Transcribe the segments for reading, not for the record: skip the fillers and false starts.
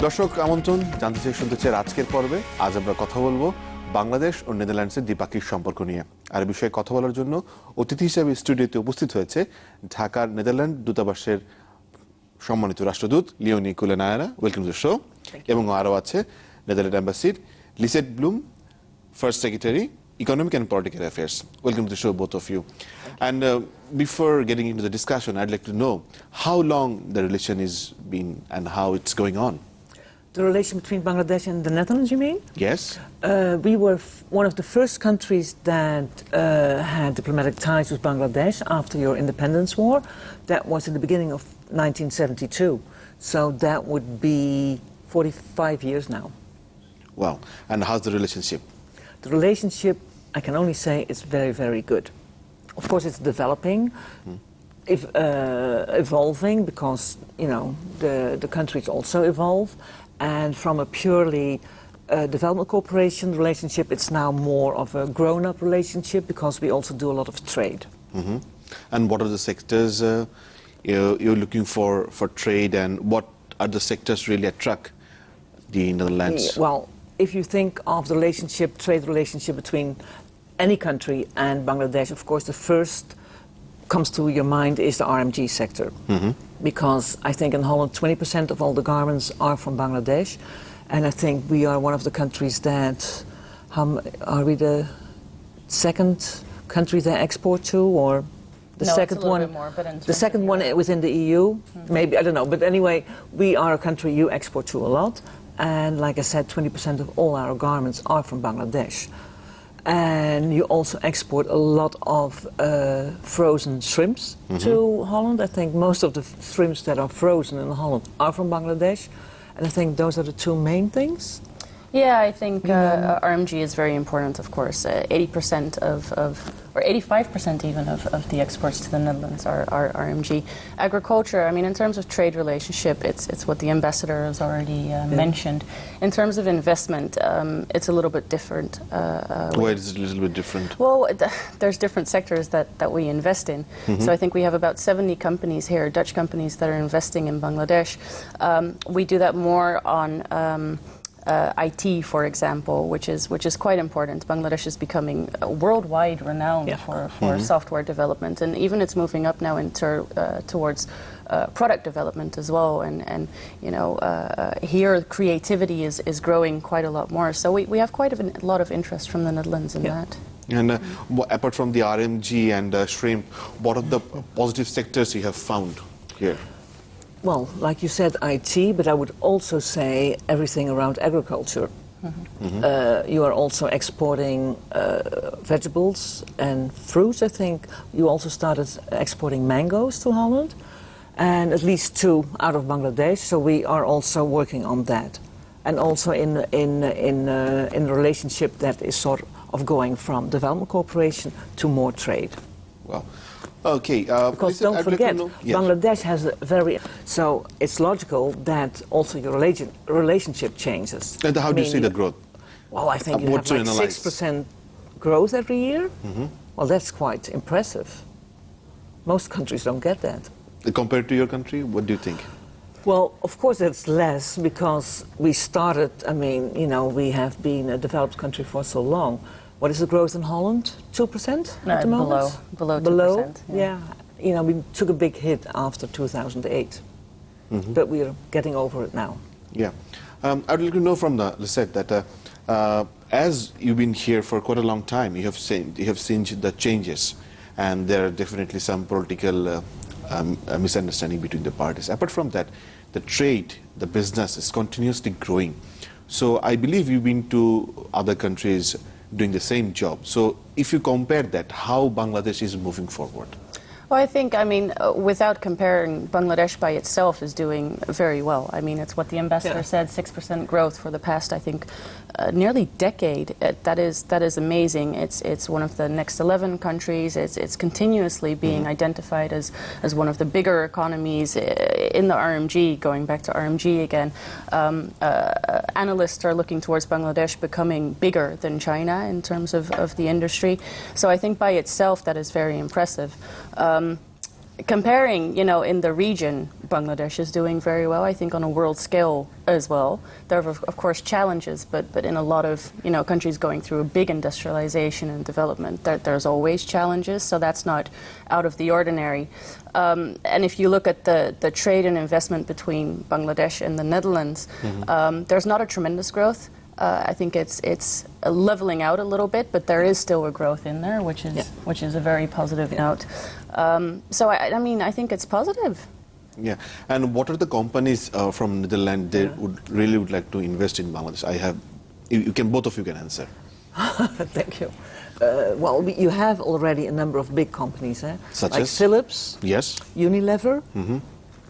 দর্শক আমন্ত্রণ জানতে চাই শুনতে চাই আজকের পর্বে। আজ আমরা কথা বলবো বাংলাদেশ ও নেদারল্যান্ডসের দ্বিপাক্ষিক সম্পর্ক নিয়ে। আর এই বিষয়ে কথা বলার জন্য অতিথি হিসেবে স্টুডিওতে উপস্থিত হয়েছে ঢাকার নেদারল্যান্ড দূতাবাসের সম্মানিত রাষ্ট্রদূত লিওনি কুলেনায়রা, ওয়েলকাম টু দ্য শো। এবং আরও আছে নেদারল্যান্ড অ্যাম্বাসির Lisette Bloom, first secretary Economic and Political Affairs. Welcome to the show, both of you. And before getting into the discussion, I'd like to know how long the relation is been and how it's going on. The relation between Bangladesh and the Netherlands, you mean? Yes. We were one of the first countries that had diplomatic ties with Bangladesh after your independence war. That was in the beginning of 1972. So that would be 45 years now. Wow. And how's the relationship? The relationship, I can only say, is very, very good. Of course, it's developing, evolving, because, you know, the countries also evolve. And from a purely development cooperation relationship, it's now more of a grown-up relationship because we also do a lot of trade. And what are the sectors you're looking for trade, and what are the sectors really attract the Netherlands? Well, if you think of the relationship, trade relationship between any country and Bangladesh, of course, the first comes to your mind is the RMG sector. Because I think in Holland, 20% of all the garments are from Bangladesh. And I think we are one of the countries that, are we the second country they export to, or the no, second it's a little one? bit more, but in The second one within the EU, maybe, I don't know. But anyway, we are a country you export to a lot. And like I said, 20% of all our garments are from Bangladesh. And you also export a lot of frozen shrimps to Holland. I think most of the shrimps that are frozen in Holland are from Bangladesh. And I think those are the two main things. Yeah, I think RMG is very important, of course. 80% or 85% even of the exports to the Netherlands are RMG. Agriculture, I mean, in terms of trade relationship, it's what the ambassador has already mentioned. In terms of investment, it's a little bit different. Why is it a little bit different? Well, there's different sectors that we invest in. So I think we have about 70 companies here, Dutch companies, that are investing in Bangladesh. We do that more on IT, for example, which is quite important. Bangladesh is becoming worldwide renowned for software development, and even it's moving up now towards product development as well. And you know, here creativity is growing quite a lot more. So we have quite a lot of interest from the Netherlands in that. And apart from the RMG and shrimp, what are the positive sectors you have found here? Well, like you said, IT, but I would also say everything around agriculture. You are also exporting vegetables and fruits. I think you also started exporting mangoes to Holland, and at least 2 out of Bangladesh. So we are also working on that, and also in a relationship that is sort of going from development cooperation to more trade. Wow. Okay. Because don't forget, Bangladesh has a very... So it's logical that also your relationship changes. And how do you see the growth? Well, I think you have like 6% growth every year. Well, that's quite impressive. Most countries don't get that. Compared to your country, what do you think? Well, of course it's less because we started, I mean, you know, we have been a developed country for so long. What is the growth in Holland? 2% at the moment? Below 2%. Below? Yeah. You know, we took a big hit after 2008. But we are getting over it now. Yeah. I'd like to know from Lisette that as you've been here for quite a long time, you have seen the changes, and there are definitely some political misunderstanding between the parties. Apart from that, the trade, the business is continuously growing. So I believe you've been to other countries doing the same job. So if you compare that, how Bangladesh is moving forward? Well, I think, I mean, without comparing, Bangladesh by itself is doing very well. I mean, it's what the ambassador said, 6% growth for the past, I think, nearly decade. That is amazing. It's one of the next 11 countries. It's continuously being identified as one of the bigger economies in the RMG, going back to RMG again. Analysts are looking towards Bangladesh becoming bigger than China in terms of the industry. So I think by itself that is very impressive. Comparing, you know, in the region, Bangladesh is doing very well, I think on a world scale as well. There are, of course, challenges, but in a lot of countries going through a big industrialization and development, there's always challenges, so that's not out of the ordinary. And if you look at the trade and investment between Bangladesh and the Netherlands, there's not a tremendous growth. I think it's leveling out a little bit, but there is still a growth in there, which is a very positive note. So I mean, I think it's positive. Yeah, and what are the companies from Netherlands that would like to invest in Bangladesh? Both of you can answer. Thank you. Well, you have already a number of big companies, Such like as? Philips, Yes. Unilever,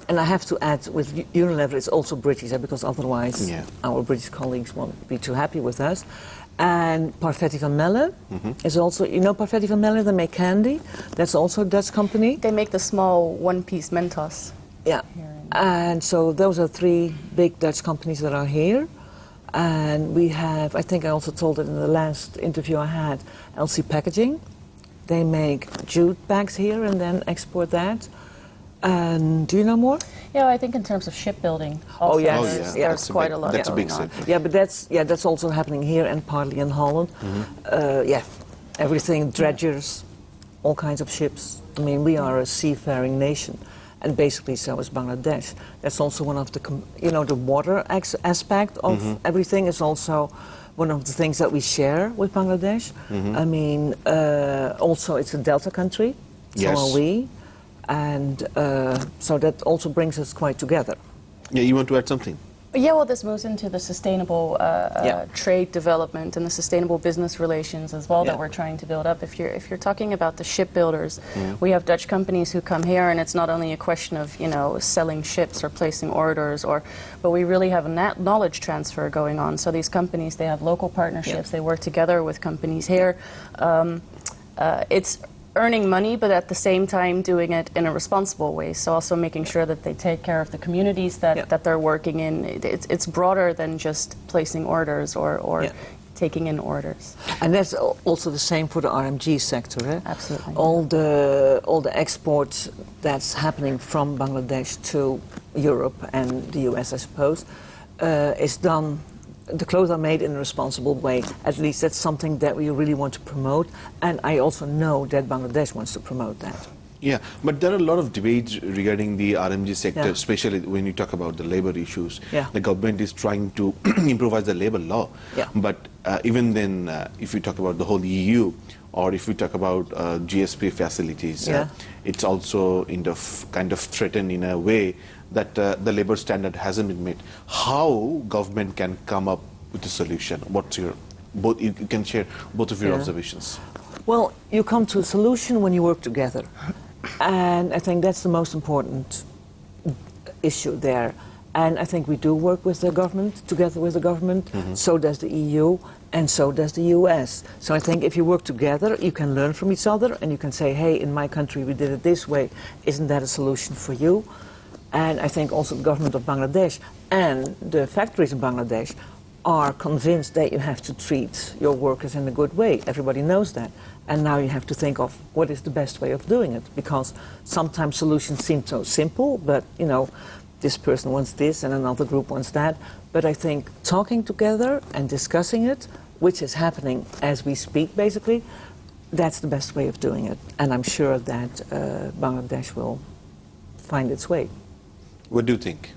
and I have to add with Unilever it's also British, because otherwise our British colleagues won't be too happy with us. And Parfetti van Melle is also, Parfetti van Melle, they make candy. That's also a Dutch company. They make the small one-piece Mentos. Yeah, and so those are three big Dutch companies that are here. And we have, I think I also told it in the last interview I had, LC Packaging. They make jute bags here and then export that. And do you know more? Yeah, I think in terms of shipbuilding, also there's quite a lot that's going a big on. sector. Yeah, but that's also happening here and partly in Holland. Everything, dredgers, all kinds of ships. I mean, we are a seafaring nation. And basically, so is Bangladesh. That's also one of the, the water aspect of everything is also one of the things that we share with Bangladesh. I mean, also it's a delta country, so are we. And so that also brings us quite together. Yeah, you want to add something? Yeah, well, this moves into the sustainable trade development and the sustainable business relations as well that we're trying to build up. If you're talking about the shipbuilders, we have Dutch companies who come here, and it's not only a question of selling ships or placing orders, but we really have a knowledge transfer going on. So these companies, they have local partnerships. They work together with companies here. It's earning money, but at the same time doing it in a responsible way. So also making sure that they take care of the communities that they're working in. It's broader than just placing orders or taking in orders. And that's also the same for the RMG sector. Eh? Absolutely. All the exports that's happening from Bangladesh to Europe and the US, I suppose, is done. The clothes are made in a responsible way. At least that's something that we really want to promote. And I also know that Bangladesh wants to promote that. Yeah, but there are a lot of debates regarding the RMG sector, especially when you talk about the labor issues. The government is trying to improvise the labor law. But even then, if you talk about the whole EU, or if we talk about GSP facilities, it's also kind of threatened in a way that the labor standard hasn't been met. How government can come up with a solution? What's your you can share both of your observations. Well, you come to a solution when you work together, and I think that's the most important issue there. And I think we do work with the government, together with the government. So does the EU, and so does the US. So I think if you work together, you can learn from each other, and you can say, hey, in my country we did it this way. Isn't that a solution for you? And I think also the government of Bangladesh and the factories in Bangladesh are convinced that you have to treat your workers in a good way. Everybody knows that. And now you have to think of what is the best way of doing it, because sometimes solutions seem so simple, but, this person wants this and another group wants that. But I think talking together and discussing it, which is happening as we speak, basically, that's the best way of doing it. And I'm sure that Bangladesh will find its way. What do you think?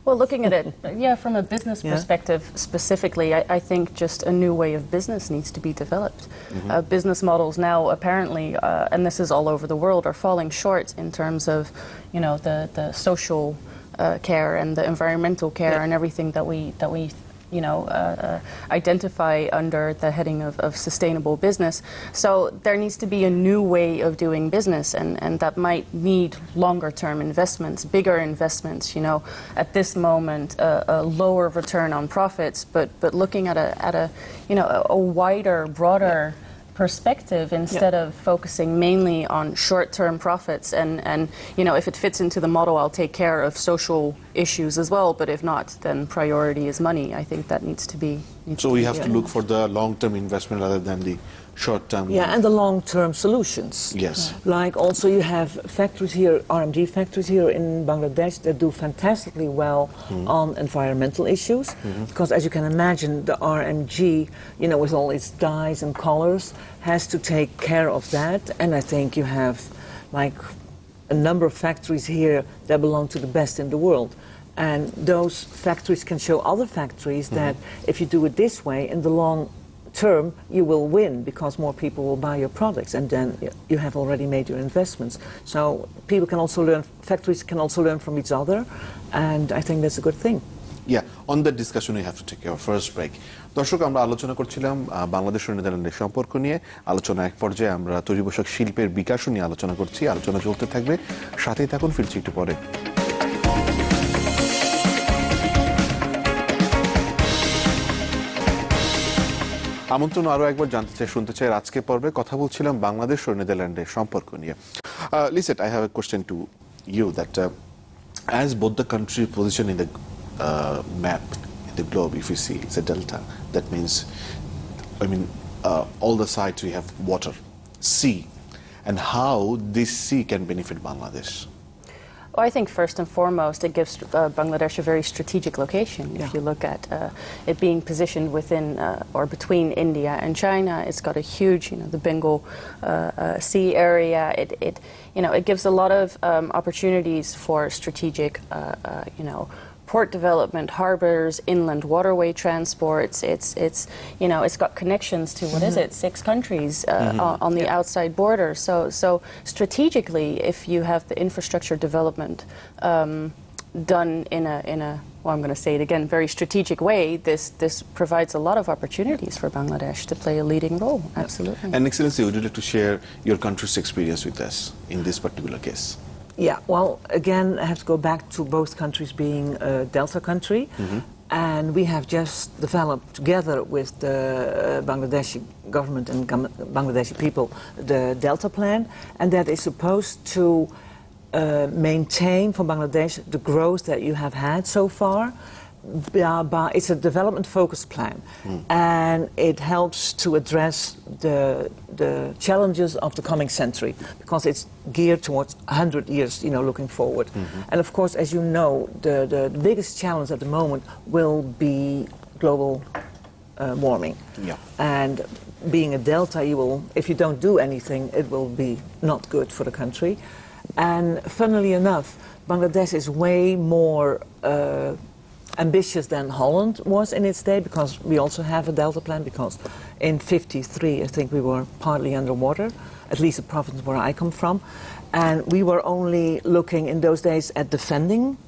Well, looking at it, from a business perspective specifically, I think just a new way of business needs to be developed. Business models now apparently, and this is all over the world, are falling short in terms of, the social care and the environmental care and everything that we identify under the heading of sustainable business. So there needs to be a new way of doing business, and that might need longer term investments, bigger investments, at this moment a lower return on profits, but looking at a wider, broader perspective instead of focusing mainly on short-term profits and if it fits into the model, I'll take care of social issues as well, but if not, then priority is money. I think that needs to be So we have to look for the long-term investment rather than the short-term. Yeah, and the long-term solutions. Yes. Like also you have factories here, RMG factories here in Bangladesh that do fantastically well on environmental issues. Because as you can imagine, the RMG, you know, with all its dyes and colors, has to take care of that. And I think you have like a number of factories here that belong to the best in the world. And those factories can show other factories that if you do it this way, in the long term, you will win because more people will buy your products, and then you have already made your investments. So people can also learn, factories can also learn from each other, and I think that's a good thing. Yeah, on that discussion we have to take our first break. দর্শক, আমরা আলোচনা করছিলাম বাংলাদেশ ও নেদারল্যান্ডের সম্পর্ক নিয়ে। আলোচনা এক পর্যায়ে আমরা তৈরি পোশাক শিল্পের বিকাশ নিয়ে আলোচনা করছি। আলোচনা চলতে থাকবে, সাথেই থাকুন, ফিরছি একটু পরে। আমন্ত্রণ আরো একবার জানতে চাই, শুনতে চাই আজকের পর্বে কথা বলছিলাম বাংলাদেশ ও নেদারল্যান্ডের সম্পর্ক নিয়ে। লিসেট, I have a question to you that as both the country position in the map in the globe, if you see it's a delta, that means all the sides we have water, sea, and how this sea can benefit Bangladesh. Well, I think first and foremost it gives Bangladesh a very strategic location. Yeah. If you look at it being positioned within or between India and China, it's got a huge, the Bengal Sea area. It gives a lot of opportunities for strategic, port development, harbors, inland waterway transports. It's got connections to what is it, 6 countries on the outside border. So strategically, if you have the infrastructure development done in a well, I'm going to say it again, very strategic way, this provides a lot of opportunities for Bangladesh to play a leading role. Absolutely. And Excellency, would you like to share your country's experience with us in this particular case? Yeah, well, again, I have to go back to both countries being a Delta country. And we have just developed, together with the Bangladeshi government and Bangladeshi people, the Delta Plan. And that is supposed to maintain for Bangladesh the growth that you have had so far. It's a development-focused plan, and it helps to address the challenges of the coming century because it's geared towards 100 years, looking forward. And of course, as you know, the biggest challenge at the moment will be global warming. Yeah. And being a delta, if you don't do anything, it will be not good for the country. And funnily enough, Bangladesh is way more ambitious than Holland was in its day, because we also have a Delta Plan, because in 1953 I think we were partly underwater, at least the province where I come from, and we were only looking in those days at defending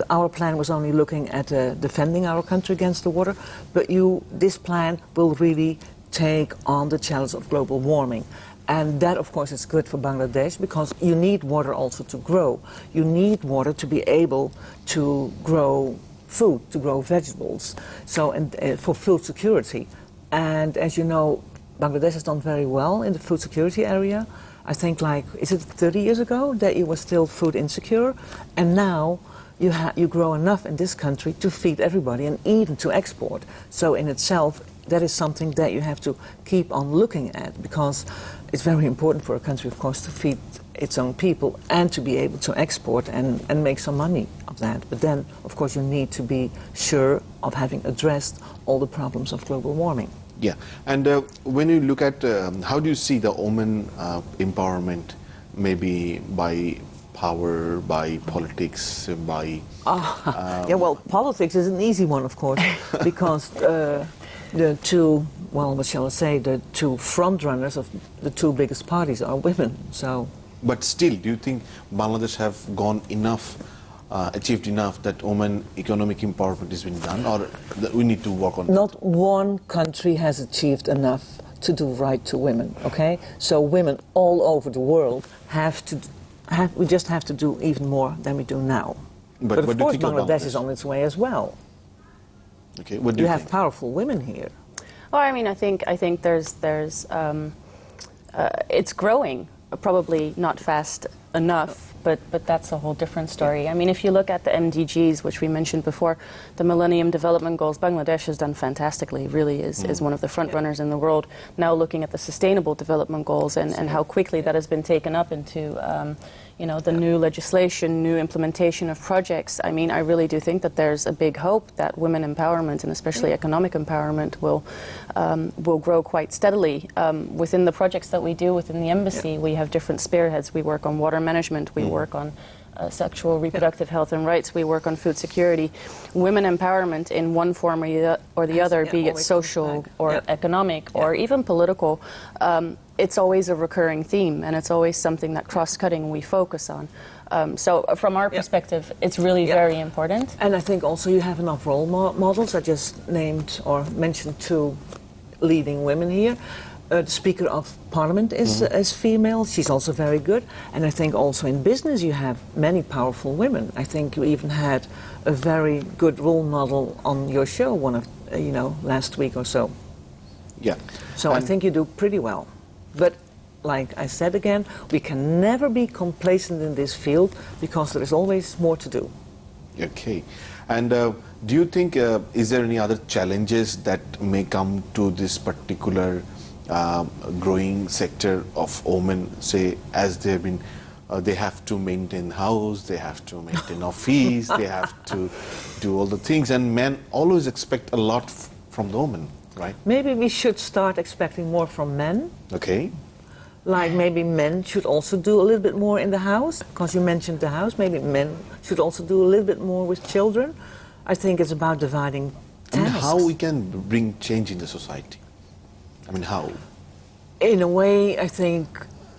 our plan was only looking at defending our country against the water, but this plan will really take on the challenge of global warming. And that, of course, is good for Bangladesh because you need water also to grow. You need water to be able to grow food, to grow vegetables, for food security. And as you know, Bangladesh has done very well in the food security area. I think, is it 30 years ago that you were still food insecure? And now you grow enough in this country to feed everybody and even to export. So in itself, that is something that you have to keep on looking at, because it's very important for a country, of course, to feed its own people and to be able to export and make some money of that. But then, of course, you need to be sure of having addressed all the problems of global warming. Yeah, and when you look at how do you see the women empowerment, maybe by power, by politics, by... Yeah, well, politics is an easy one, of course, because the two, well, what shall I say, the two front runners of the two biggest parties are women, so... But still, do you think Bangladesh have gone enough, achieved enough that women economic empowerment has been done, or that we need to work on? Not one country has achieved enough to do right to women, okay? So women all over the world we just have to do even more than we do now. But of course, Bangladesh is on its way as well. Okay, what do you have powerful women here. Well, I think there's it's growing, probably not fast enough, but that's a whole different story. I mean, if you look at the MDGs, which we mentioned before, the Millennium Development Goals, Bangladesh has done fantastically, really is one of the front runners in the world. Now looking at the Sustainable Development Goals and how quickly that has been taken up into the new legislation, new implementation of projects. I mean, I really do think that there's a big hope that women empowerment, and especially economic empowerment, will grow quite steadily. Within the projects that we do within the embassy, we have different spearheads. We work on water management, we work on sexual reproductive health and rights, we work on food security. Women empowerment in one form or the other, be it social or economic or even political, it's always a recurring theme, and it's always something that cross-cutting we focus on. So from our perspective, it's really very important. And I think also you have enough role models. I just named or mentioned 2 leading women here. The Speaker of Parliament is female. She's also very good. And I think also in business you have many powerful women. I think you even had a very good role model on your show last week or so. Yeah. So I think you do pretty well. But like I said again, we can never be complacent in this field because there is always more to do. Okay. And do you think, is there any other challenges that may come to this particular growing sector of women, say, as they've been, they have to maintain house, they have to maintain office, they have to do all the things, and men always expect a lot from the woman, right? Maybe we should start expecting more from men. Okay. Like maybe men should also do a little bit more in the house, because you mentioned the house. Maybe men should also do a little bit more with children. I think it's about dividing tasks. And how we can bring change in the society? I mean, how? In a way, I think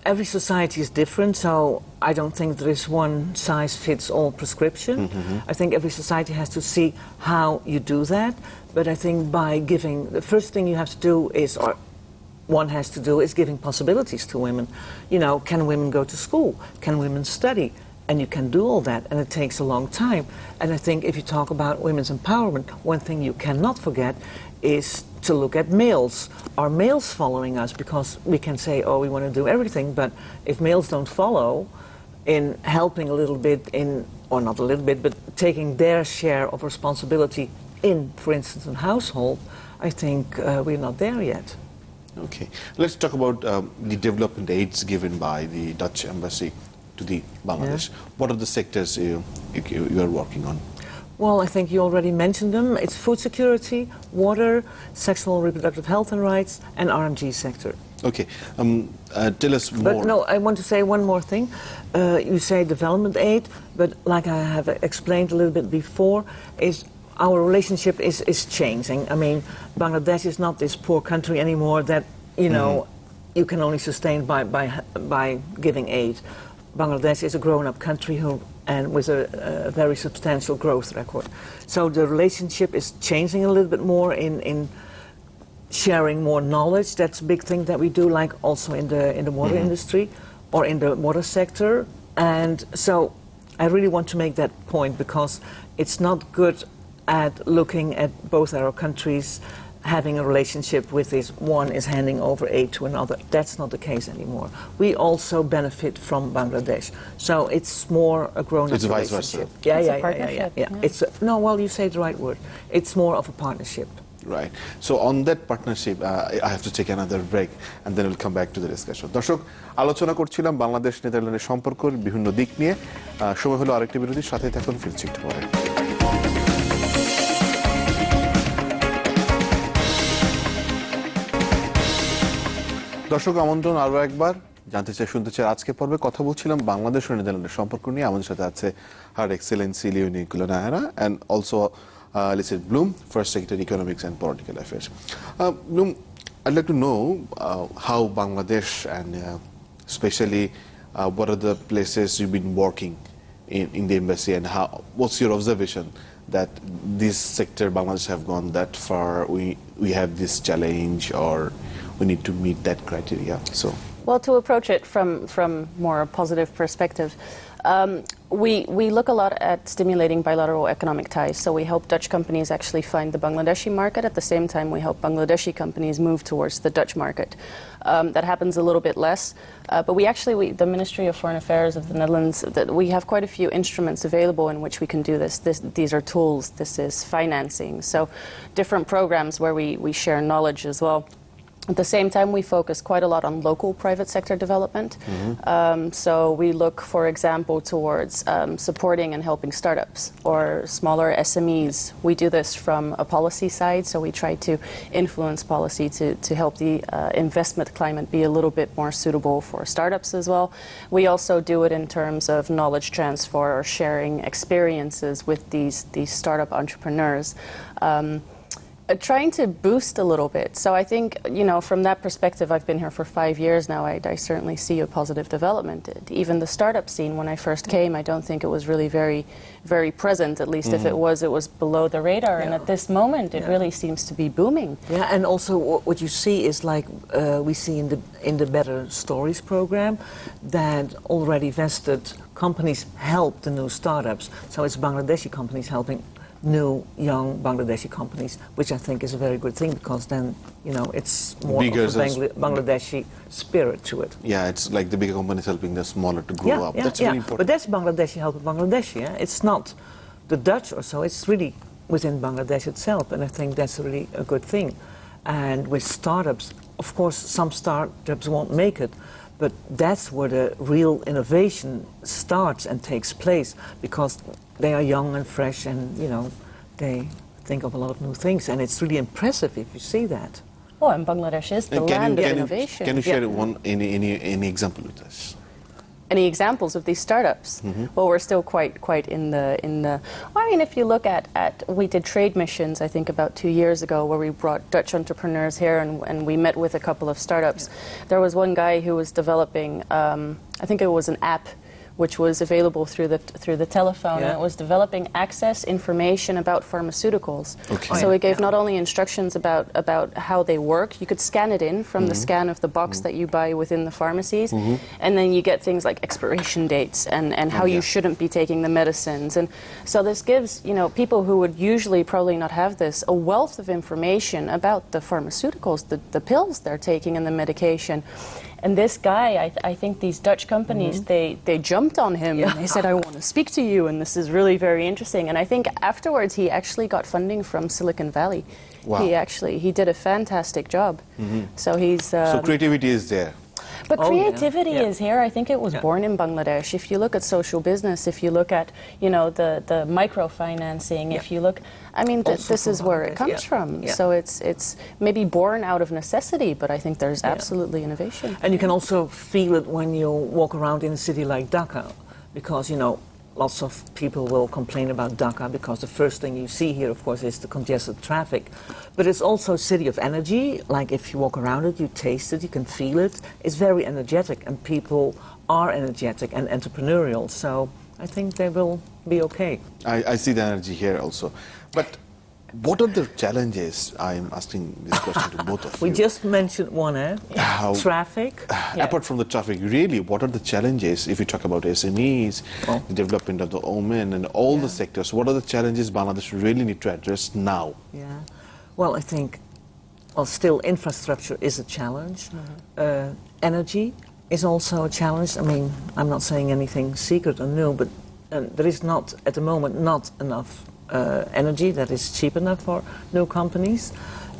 every society is different, so I don't think there is one size fits all prescription. I think every society has to see how you do that. But I think by giving, the first thing you have to do is, or one has to do, is giving possibilities to women. Can women go to school? Can women study? And you can do all that, and it takes a long time. And I think if you talk about women's empowerment, one thing you cannot forget is to look at males. Are males following us? Because we can say, oh, we want to do everything, but if males don't follow in helping a little bit in, or not a little bit, but taking their share of responsibility in, for instance, a household, I think we're not there yet. Okay. Let's talk about the development aids given by the Dutch embassy to the Bangladesh. What are the sectors you are working on? Well, I think you already mentioned them. It's food security, water, sexual and reproductive health and rights, and RMG sector. Okay. Tell us more. But no, I want to say one more thing. You say development aid, but like I have explained a little bit before, is our relationship is changing. I mean, Bangladesh is not this poor country anymore that, you can only sustain by giving aid. Bangladesh is a grown-up country and with a very substantial growth record. So the relationship is changing a little bit more in sharing more knowledge. That's a big thing that we do, like also in the water industry or in the water sector. And so I really want to make that point, because it's not good at looking at both our countries having a relationship with this, one is handing over aid to another. That's not the case anymore. We also benefit from Bangladesh. So it's more a grown-up relationship. It's vice versa. Yeah. Well, you say the right word. It's more of a partnership. Right. So on that partnership, I have to take another break, and then we'll come back to the discussion. দর্শক, আলোচনা করছিলাম বাংলাদেশ নেদারল্যান্ডের সম্পর্কের বিভিন্ন দিক নিয়ে। সময় হলো আরেকটি বিরতির সাথে থাকুন, ফিরছি একটু পরে। দর্শক, আমন্ত্রণ আরও একবার। জানতে চাই, শুনতে চাই আজকের পর্বে কথা বলছিলাম বাংলাদেশ ও নেদারল্যান্ডের সম্পর্ক নিয়ে। আমাদের সাথে আছে হার এক্সেলেন্সি লিওনি কুলানায়রা and also Lizette Bloom, First Secretary Economics and Political Affairs. Bloom, I'd like to know how Bangladesh and especially what are the places you've been working in the embassy, and what's your observation that this sector, Bangladesh, have gone that far? We have this challenge, or we need to meet that criteria. So, well, to approach it from more a positive perspective, We look a lot at stimulating bilateral economic ties. So we help Dutch companies actually find the Bangladeshi market. At the same time, we help Bangladeshi companies move towards the Dutch market. That happens a little bit less. But the Ministry of Foreign Affairs of the Netherlands, we have quite a few instruments available in which we can do this. These are tools. This is financing. So different programs where we share knowledge as well. At the same time, we focus quite a lot on local private sector development. So we look, for example, towards supporting and helping startups or smaller SMEs. We do this from a policy side, so we try to influence policy to help the investment climate be a little bit more suitable for startups as well. We also do it in terms of knowledge transfer or sharing experiences with these startup entrepreneurs. Trying to boost a little bit. So I think, from that perspective, I've been here for 5 years now. I certainly see a positive development. Even the startup scene, when I first came, I don't think it was really very, very present. At least if it was below the radar. And at this moment, it really seems to be booming. Yeah, and also what you see is like we see in the Better Stories program that already vested companies help the new startups. So it's Bangladeshi companies helping new young Bangladeshi companies, which I think is a very good thing, because then it's more Bigger of a Bangladeshi spirit to it. Yeah, it's like the bigger companies helping the smaller to grow up. That's really important. But that's Bangladeshi helping Bangladeshi. Yeah? It's not the Dutch or so. It's really within Bangladesh itself, and I think that's really a good thing. And with startups, of course, some startups won't make it, but that's where the real innovation starts and takes place, because they are young and fresh, and they think of a lot of new things, and it's really impressive if you see that. Oh, and Bangladesh is the land of innovation. Can you share any example with us? Any examples of these startups? Well, we're still quite in the. Well, I mean, if you look at we did trade missions, I think about 2 years ago, where we brought Dutch entrepreneurs here, and we met with a couple of startups. There was one guy who was developing, I think it was an app, which was available through the telephone, and it was developing access information about pharmaceuticals. Okay. So it gave not only instructions about how they work, you could scan it in from the scan of the box that you buy within the pharmacies, and then you get things like expiration dates and how you shouldn't be taking the medicines. And so this gives people who would usually probably not have this a wealth of information about the pharmaceuticals, the pills they're taking and the medication. And this guy, I think these Dutch companies, they jumped on him and they said, I want to speak to you, and this is really very interesting. And I think afterwards he actually got funding from Silicon Valley. Wow. He did a fantastic job. So he's... so creativity is there. But creativity is here. I think it was born in Bangladesh. If you look at social business, if you look at, the microfinancing, if you look, I mean, this is where it comes from. So it's maybe born out of necessity, but I think there's absolutely innovation. And you can also feel it when you walk around in a city like Dhaka, because, lots of people will complain about Dhaka because the first thing you see here, of course, is the congested traffic. But it's also a city of energy. Like if you walk around it, you taste it, you can feel it. It's very energetic, and people are energetic and entrepreneurial. So I think they will be okay. I see the energy here also. But what are the challenges? I'm asking this question to both of you. We just mentioned one, traffic. Apart from the traffic, really, what are the challenges if you talk about SMEs, the development of the women and all the sectors? What are the challenges Bangladesh really need to address now? Yeah. Well, I think, still infrastructure is a challenge. Energy is also a challenge. I mean, I'm not saying anything secret or new, but there is not, at the moment, not enough energy that is cheap enough for new companies.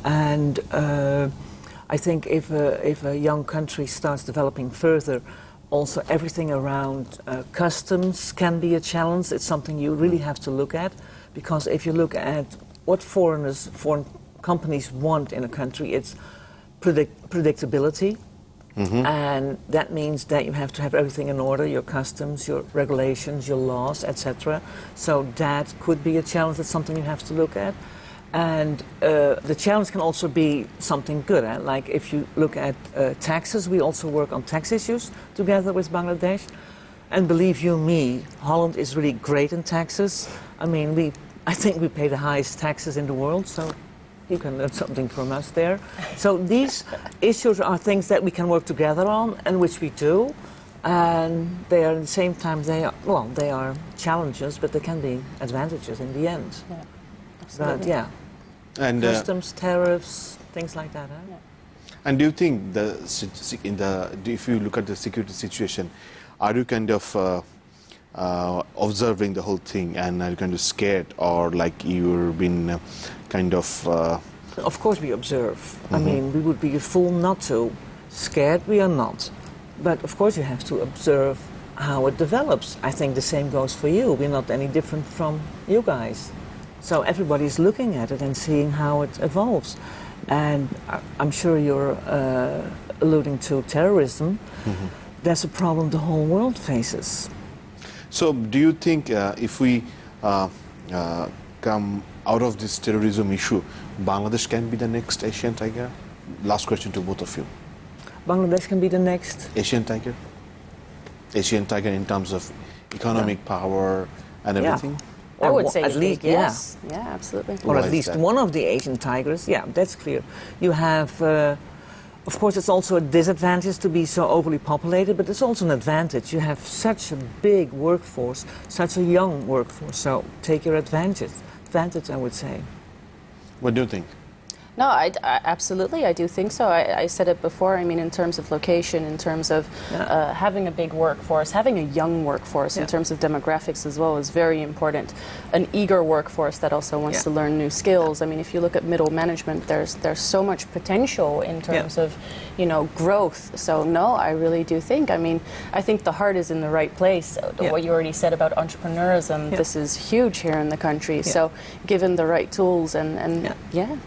And I think if a young country starts developing further, also everything around customs can be a challenge. It's something you really have to look at, because if you look at what foreign companies want in a country, it's predictability. And that means that you have to have everything in order, your customs, your regulations, your laws, etc. So that could be a challenge. That's something you have to look at. And the challenge can also be something good. Like if you look at taxes, we also work on tax issues together with Bangladesh. And believe you me, Holland is really great in taxes. I mean, I think we pay the highest taxes in the world, so you can learn something from us there. So these issues are things that we can work together on, and which we do. And they are, at the same time, they are challenges, but they can be advantages in the end. Yeah, But absolutely. yeah, And customs, tariffs, things like that. Huh? Yeah. and do you think if you look at the security situation, are you kind of observing the whole thing, and are you kind of scared, or like you're been kind of Of course we observe. I mean, we would be a fool not to. Scared we are not. But of course you have to observe how it develops. I think the same goes for you. We're not any different from you guys. So everybody's looking at it and seeing how it evolves. And I'm sure you're alluding to terrorism. That's a problem the whole world faces. So do you think if we come out of this terrorism issue, Bangladesh can be the next Asian tiger? Last question to both of you. Bangladesh can be the next. Asian tiger? Asian tiger in terms of economic power and everything? I would Or say at least, big, yes. Yeah, absolutely. Or Why at is least that? one of the Asian tigers. Yeah, that's clear. You have, of course, it's also a disadvantage to be so overly populated, but it's also an advantage. You have such a big workforce, such a young workforce. So take your advantage, I would say. What do you think? No, absolutely, I do think so. I said it before. I mean, in terms of location, in terms of having a big workforce, having a young workforce, in terms of demographics as well, is very important. An eager workforce that also wants to learn new skills. I mean, if you look at middle management, there's so much potential in terms of, growth. So no, I really do think. I mean, I think the heart is in the right place. What you already said about entrepreneurism, this is huge here in the country. So given the right tools and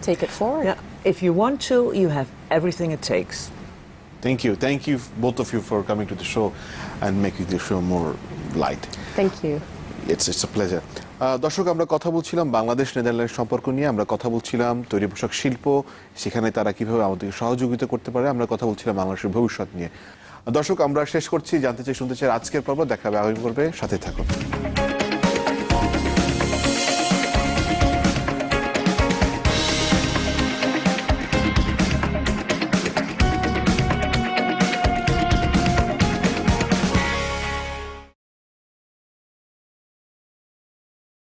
take it forward. Yeah, if you want to, you have everything it takes. Thank you. Thank you, both of you, for coming to the show and making the show more light. Thank you. It's a pleasure. দর্শক, আমরা কথা বলছিলাম Bangladesh Netherland সম্পর্ক নিয়ে। আমরা কথা বলছিলাম তৈরি পোশাক শিল্প, সেখানে তারা কিভাবে আমাদেরকে সহযোগিতা করতে পারে। আমরা কথা বলছিলাম বাংলাদেশের ভবিষ্যৎ নিয়ে। দর্শক, আমরা শেষ করছি। জানতে চাই, শুনতে চাই আজকের পর্ব। দেখা হবে আগামী পর্বে, সাথে থাকুন।